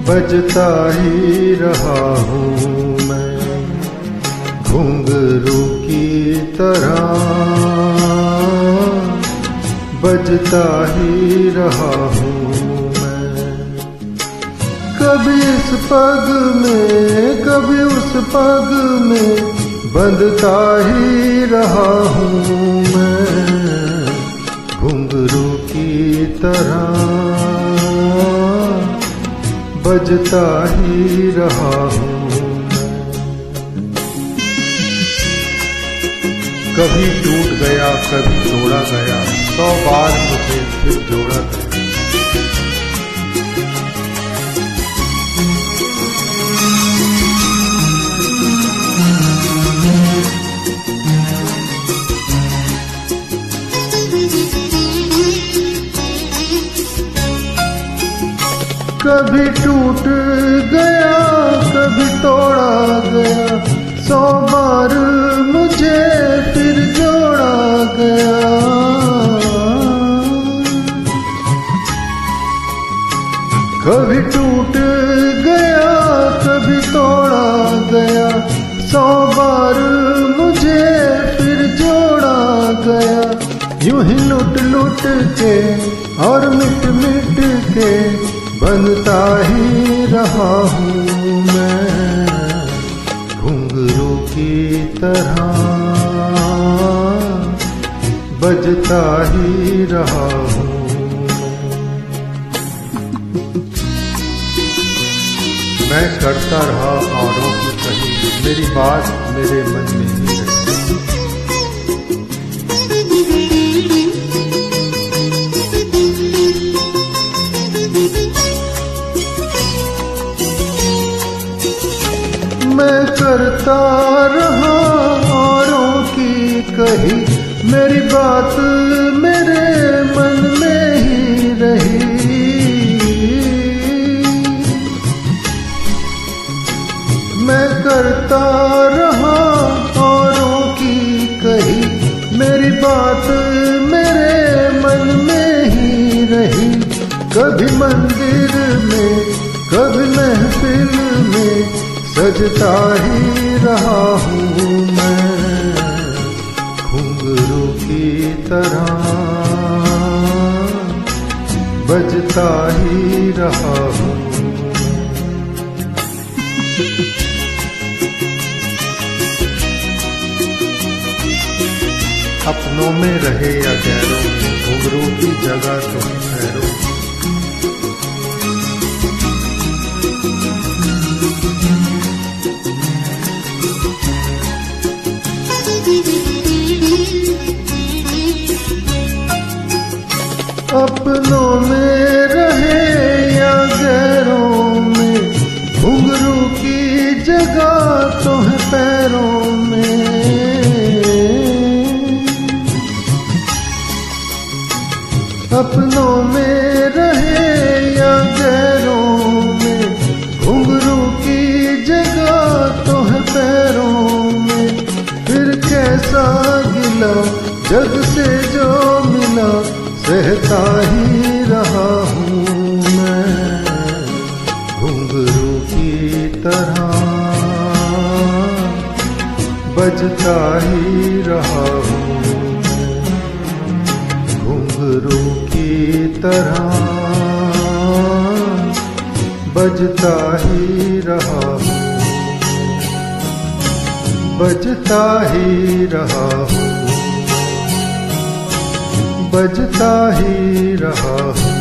बजता ही रहा हूँ मैं घुंघरू की तरह, बजता ही रहा हूँ मैं। कभी इस पग में कभी उस पग में बंधता ही रहा हूँ मैं घुंघरू की तरह, बजता ही रहा हूँ मैं। कभी टूट गया कभी तोड़ा गया, 100 बार मुझे फिर जोड़ा गया। कभी टूट गया कभी तोड़ा गया, 100 बार मुझे फिर जोड़ा गया। कभी टूट गया कभी तोड़ा गया, 100 बार मुझे फिर जोड़ा गया। यूं ही लुट लुट के और मिट मिट के बनता ही रहा हूँ मैं घुंघरू की तरह, बजता ही रहा हूँ। मैं करता रहा औरों की कही, मेरी बात मेरे मन में ही रही। मैं करता रहा औरों की कही, मेरी बात मेरे मन में ही रही। मैं करता रहा औरों की कही, मेरी बात मेरे मन में ही रही। कभी मंदिर में कभी महफिल में सजता ही रहा हूँ मैं घुंघरू की तरह, बजता ही रहा हूँ। अपनों में रहे या गैरों में, घुंघरू की जगह तुम ठहरो। अपनों में रहे या गैरों में, घुंघरू की जगह तो है पैरों में। अपनों में रहे या गैरों में, घुंघरू की जगह तो है पैरों में। फिर कैसा गिला जग से जो मिला, सहता ही रहा हूँ मैं घुंघरू की तरह, बजता ही रहा हूँ घुंघरू की तरह, बजता ही रहा हूँ, बजता ही रहा हूँ, बजता ही रहा हूँ।